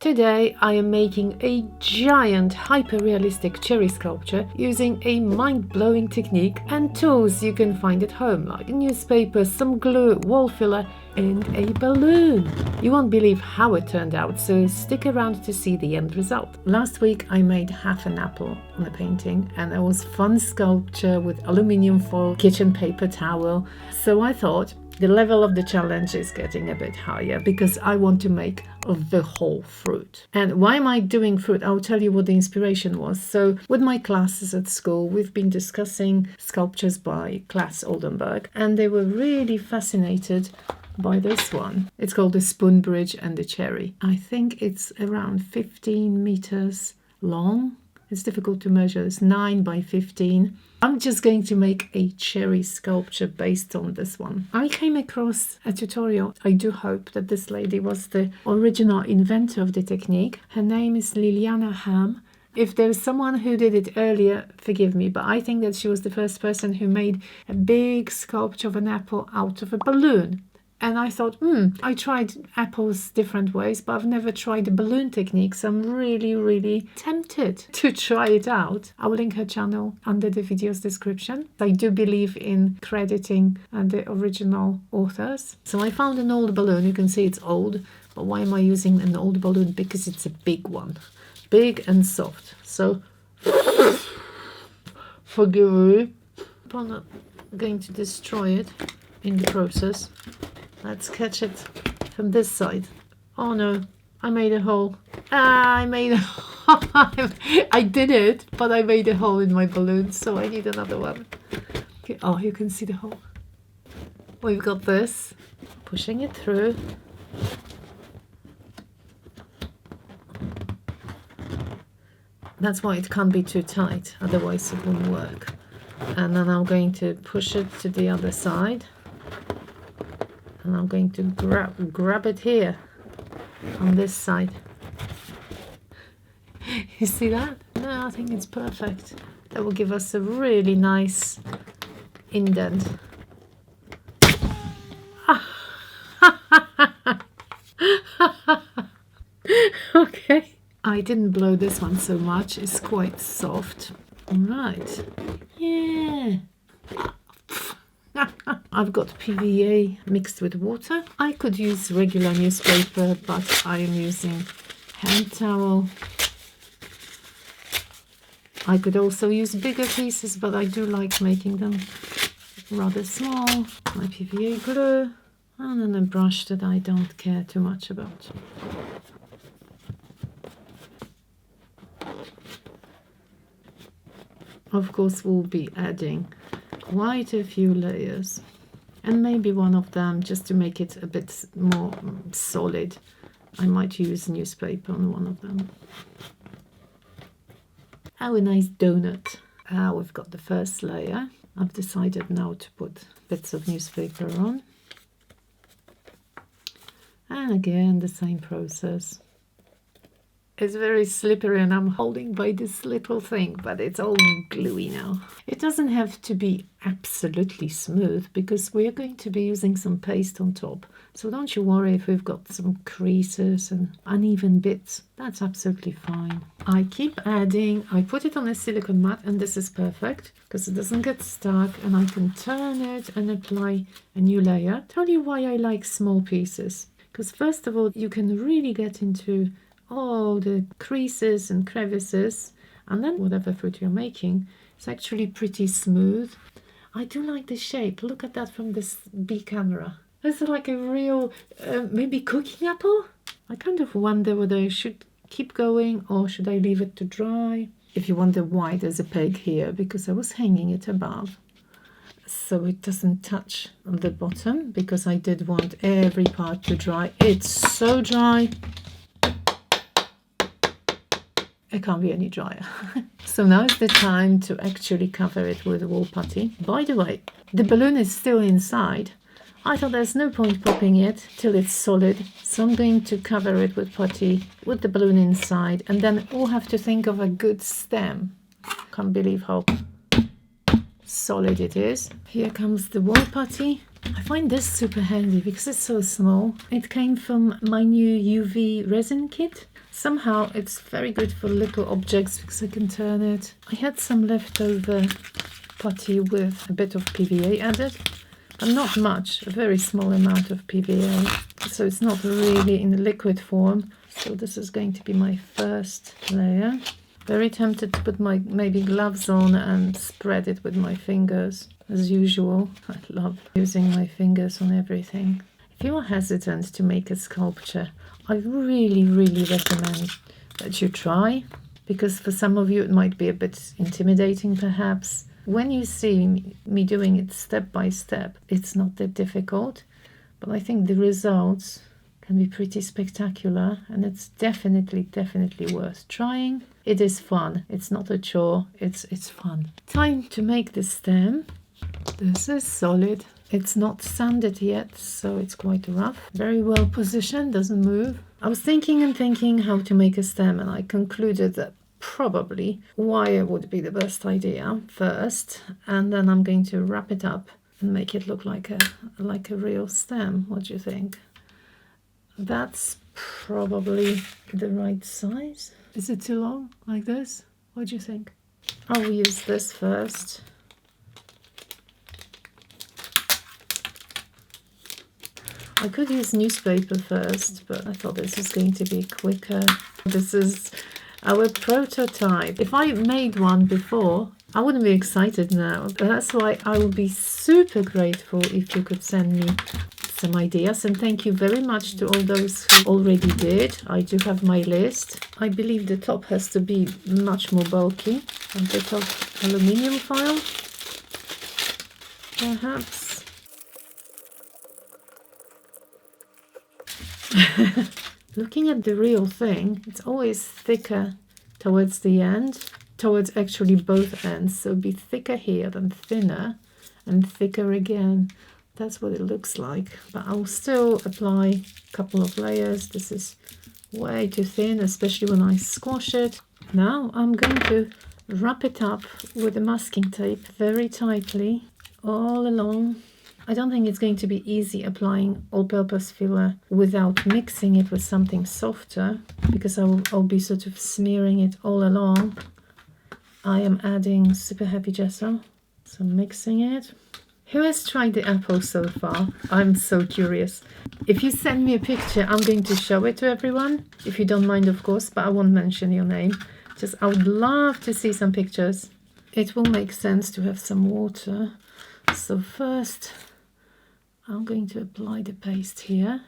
Today I am making a giant hyper-realistic cherry sculpture using a mind-blowing technique and tools you can find at home, like a newspaper, some glue, wall filler and a balloon. You won't believe how it turned out, so stick around to see the end result. Last week I made half an apple on a painting and it was fun sculpture with aluminium foil, kitchen paper towel. So I thought the level of the challenge is getting a bit higher because I want to make of the whole fruit. And why am I doing fruit? I'll tell you what the inspiration was. So with my classes at school, we've been discussing sculptures by Claes Oldenburg, and they were really fascinated by this one. It's called the Spoon Bridge and the Cherry. I think it's around 15 meters long. It's difficult to measure. It's 9 by 15. I'm just going to make a cherry sculpture based on this one. I came across a tutorial. I do hope that this lady was the original inventor of the technique. Her name is Liliana Ham. If there's someone who did it earlier, forgive me, but I think that she was the first person who made a big sculpture of an apple out of a balloon. And I thought, I tried apples different ways, but I've never tried the balloon technique, so I'm really tempted to try it out. I'll link her channel under the video's description. I do believe in crediting the original authors. So I found an old balloon. You can see it's old, but why am I using an old balloon? Because it's a big one, big and soft. So forgive me, I'm not going to destroy it in the process. Let's catch it from this side. Oh no, I made a hole. I made a hole. I did it, but I made a hole in my balloon, so I need another one. Okay. Oh, you can see the hole. We've got this. Pushing it through. That's why it can't be too tight, otherwise it won't work. And then I'm going to push it to the other side. And I'm going to grab it here on this side. You see that? No, I think it's perfect. That will give us a really nice indent. Okay. I didn't blow this one so much. It's quite soft. All right. Yeah. I've got PVA mixed with water. I could use regular newspaper, but I am using hand towel. I could also use bigger pieces, but I do like making them rather small. My PVA glue, and then a brush that I don't care too much about. Of course, we'll be adding quite a few layers, and maybe one of them, just to make it a bit more solid, I might use newspaper on one of them. Oh, a nice donut. We've got the first layer. I've decided now to put bits of newspaper on, and again the same process. It's very slippery and I'm holding by this little thing, but it's all gluey now. It doesn't have to be absolutely smooth because we're going to be using some paste on top. So don't you worry if we've got some creases and uneven bits. That's absolutely fine. I keep adding. I put it on a silicone mat, and this is perfect because it doesn't get stuck, and I can turn it and apply a new layer. Tell you why I like small pieces. Because first of all, you can really get into all the creases and crevices, and then whatever fruit you're making, it's actually pretty smooth. I do like the shape. Look at that from this B camera. It's like a real maybe cooking apple. I kind of wonder whether I should keep going or should I leave it to dry. If you wonder why there's a peg here, because I was hanging it above so it doesn't touch the bottom, because I did want every part to dry. It's so dry. It can't be any drier. So now is the time to actually cover it with wall putty. By the way, the balloon is still inside. I thought there's no point popping it till it's solid. So I'm going to cover it with putty with the balloon inside, and then we'll have to think of a good stem. Can't believe how solid it is. Here comes the wall putty. I find this super handy because it's so small. It came from my new UV resin kit. Somehow it's very good for little objects because I can turn it. I had some leftover putty with a bit of PVA added, but not much, a very small amount of PVA. So it's not really in liquid form. So this is going to be my first layer. Very tempted to put my maybe gloves on and spread it with my fingers as usual. I love using my fingers on everything. If you are hesitant to make a sculpture, I really recommend that you try, because for some of you it might be a bit intimidating perhaps. When you see me doing it step by step, it's not that difficult, but I think the results can be pretty spectacular, and it's definitely worth trying. It is fun. It's not a chore. It's fun. Time to make the stem. This is solid. It's not sanded yet, so it's quite rough. Very well positioned, doesn't move. I was thinking how to make a stem, and I concluded that probably wire would be the best idea first, and then I'm going to wrap it up and make it look like a real stem. What do you think? That's probably the right size. Is it too long like this? What do you think? I'll use this first. I could use newspaper first, but I thought this is going to be quicker. This is our prototype. If I made one before, I wouldn't be excited now. That's why I would be super grateful if you could send me some ideas, and thank you very much to all those who already did. I do have my list. I believe the top has to be much more bulky. A bit of aluminium foil, perhaps. Looking at the real thing, it's always thicker towards the end, towards actually both ends. So be thicker here than thinner, and thicker again. That's what it looks like. But I'll still apply a couple of layers. This is way too thin, especially when I squash it. Now I'm going to wrap it up with the masking tape very tightly all along. I don't think it's going to be easy applying all-purpose filler without mixing it with something softer, because I'll be sort of smearing it all along. I am adding super heavy gesso, so mixing it. Who has tried the apple so far? I'm so curious. If you send me a picture, I'm going to show it to everyone, if you don't mind, of course, but I won't mention your name. Just, I would love to see some pictures. It will make sense to have some water. So first, I'm going to apply the paste here.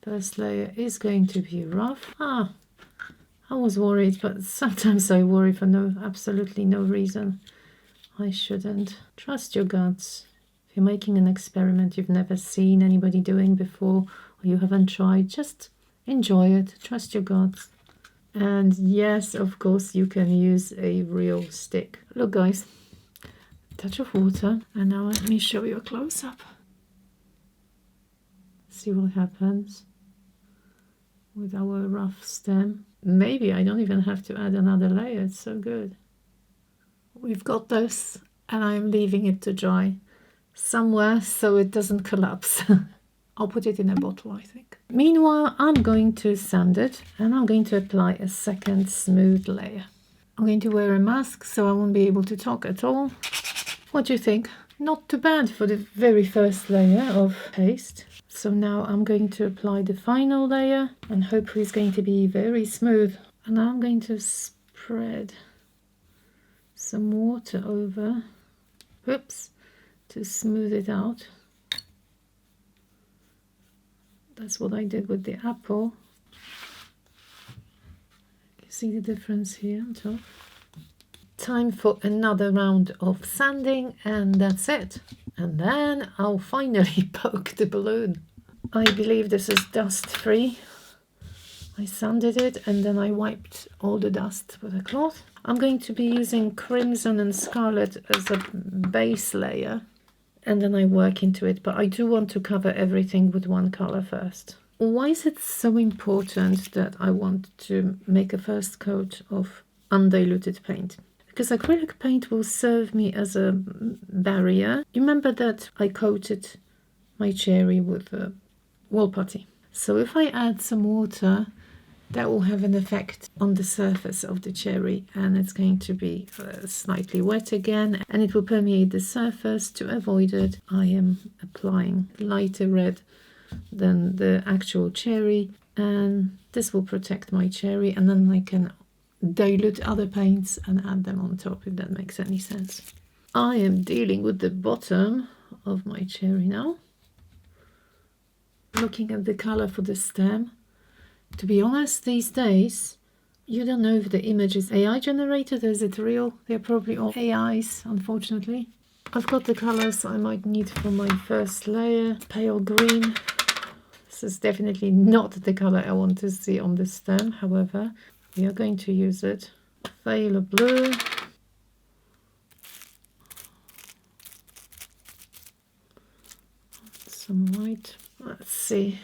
First layer is going to be rough. I was worried, but sometimes I worry for absolutely no reason. I shouldn't. Trust your guts. If you're making an experiment you've never seen anybody doing before, or you haven't tried, just enjoy it. Trust your guts. And yes, of course, you can use a real stick. Look, guys. Touch of water, and now let me show you a close-up. See what happens with our rough stem. Maybe I don't even have to add another layer. It's so good. We've got this, and I'm leaving it to dry somewhere so it doesn't collapse. I'll put it in a bottle, I think. Meanwhile, I'm going to sand it, and I'm going to apply a second smooth layer. I'm going to wear a mask so I won't be able to talk at all. What do you think? Not too bad for the very first layer of paste. So now I'm going to apply the final layer, and hopefully it's going to be very smooth. And I'm going to spread some water over, to smooth it out. That's what I did with the apple. You see the difference here on top? Time for another round of sanding, and that's it. And then I'll finally poke the balloon. I believe this is dust free. I sanded it and then I wiped all the dust with a cloth. I'm going to be using crimson and scarlet as a base layer, and then I work into it, but I do want to cover everything with one color first. Why is it so important that I want to make a first coat of undiluted paint? Because acrylic paint will serve me as a barrier. You remember that I coated my cherry with wall putty. So if I add some water, that will have an effect on the surface of the cherry, and it's going to be slightly wet again, and it will permeate the surface. To avoid it, I am applying lighter red than the actual cherry, and this will protect my cherry, and then I can dilute other paints and add them on top, if that makes any sense. I am dealing with the bottom of my cherry now, looking at the color for the stem. To be honest, these days you don't know if the image is AI generated or is it real. They're probably all AIs, unfortunately. I've got the colors I might need for my first layer. Pale green. This is definitely not the color I want to see on the stem, however we are going to use it. Phthalo blue. Some white. Let's see.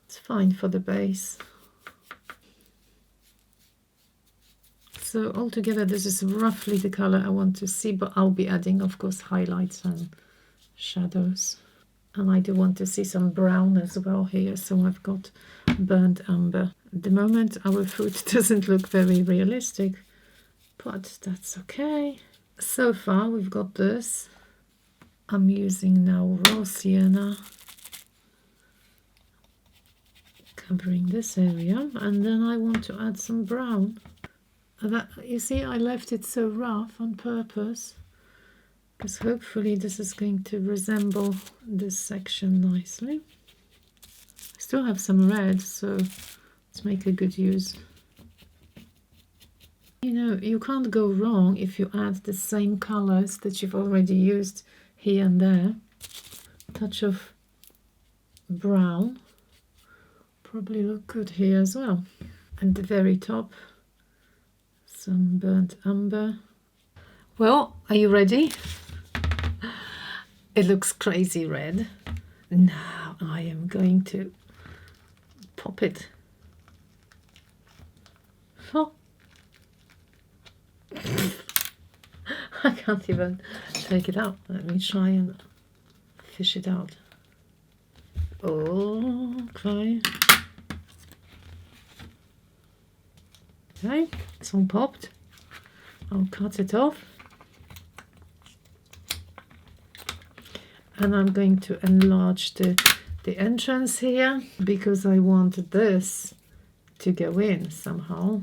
It's fine for the base. So altogether this is roughly the color I want to see, but I'll be adding, of course, highlights and shadows. And I do want to see some brown as well here, so I've got burnt umber. At the moment our fruit doesn't look very realistic, but that's okay. So far we've got this. I'm using now raw sienna, covering this area, and then I want to add some brown. That, you see, I left it so rough on purpose, because hopefully this is going to resemble this section nicely. I still have some red, so let's make a good use. You know, you can't go wrong if you add the same colors that you've already used here and there. Touch of brown probably look good here as well. And the very top, some burnt umber. Well, are you ready? It looks crazy red. Now I am going to pop it. Oh. I can't even take it out. Let me try and fish it out. Okay. Okay, it's all popped. I'll cut it off. And I'm going to enlarge the entrance here, because I want this to go in somehow.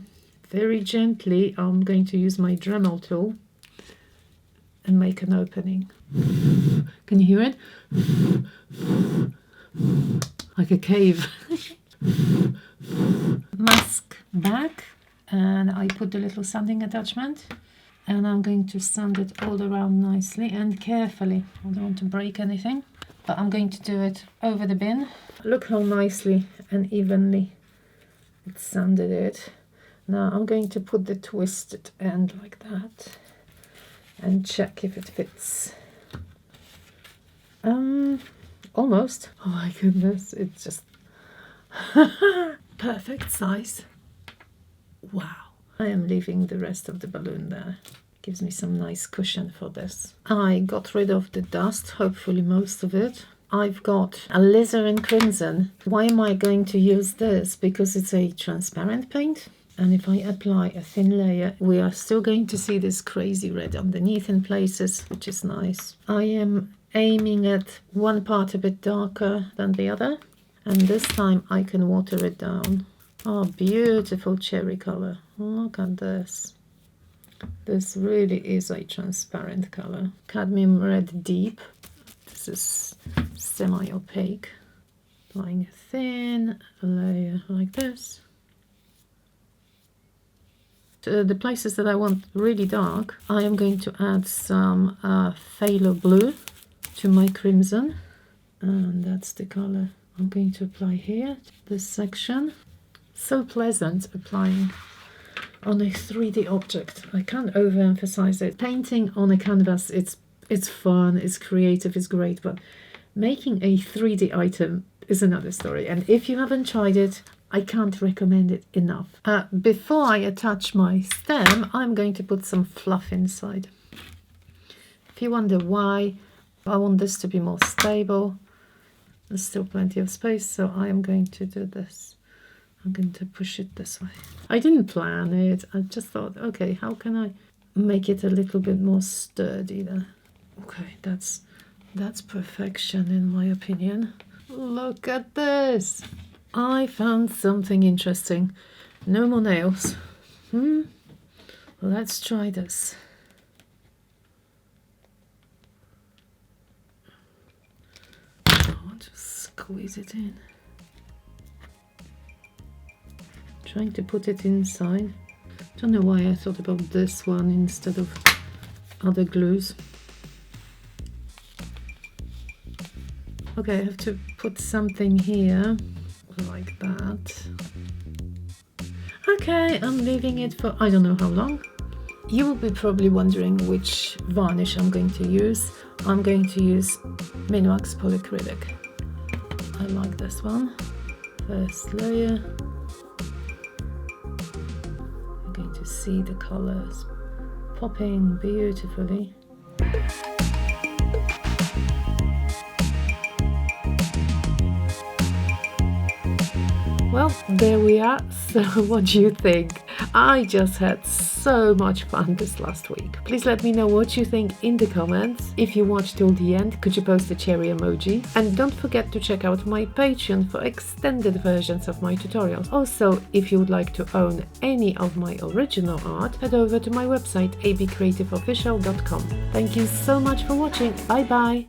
Very gently, I'm going to use my Dremel tool and make an opening. Can you hear it? Like a cave. Mask back, and I put the little sanding attachment, and I'm going to sand it all around nicely and carefully. I don't want to break anything, but I'm going to do it over the bin. Look how nicely and evenly it sanded it. Now I'm going to put the twisted end like that and check if it fits. Almost. Oh my goodness, it's just perfect size. Wow. I am leaving the rest of the balloon there. Gives me some nice cushion for this. I got rid of the dust, hopefully most of it. I've got alizarin crimson. Why am I going to use this? Because it's a transparent paint. And if I apply a thin layer, we are still going to see this crazy red underneath in places, which is nice. I am aiming at one part a bit darker than the other, and this time I can water it down. Oh, beautiful cherry color. Look at this. This really is a transparent color. Cadmium red deep. This is semi-opaque. Applying a thin layer like this. The places that I want really dark, I am going to add some phthalo blue to my crimson, and that's the color I'm going to apply here. This section, so pleasant applying on a 3D object. I can't overemphasize it. Painting on a canvas, it's fun, it's creative, it's great, but making a 3D item is another story. And if you haven't tried it, I can't recommend it enough. Before I attach my stem, I'm going to put some fluff inside. If you wonder why, I want this to be more stable. There's still plenty of space, so I am going to do this. I'm going to push it this way. I didn't plan it. I just thought, okay, how can I make it a little bit more sturdy there? Okay, that's perfection in my opinion. Look at this. I found something interesting. No more nails. Let's try this. I'll just squeeze it in. Trying to put it inside. Don't know why I thought about this one instead of other glues. Okay, I have to put something here like that. Okay, I'm leaving it for I don't know how long. You will be probably wondering which varnish I'm going to use. I'm going to use Minwax Polyacrylic. I like this one. First layer. You're going to see the colors popping beautifully. Well, there we are. So what do you think? I just had so much fun this last week. Please let me know what you think in the comments. If you watched till the end, could you post a cherry emoji? And don't forget to check out my Patreon for extended versions of my tutorials. Also, if you would like to own any of my original art, head over to my website abcreativeofficial.com. Thank you so much for watching. Bye bye!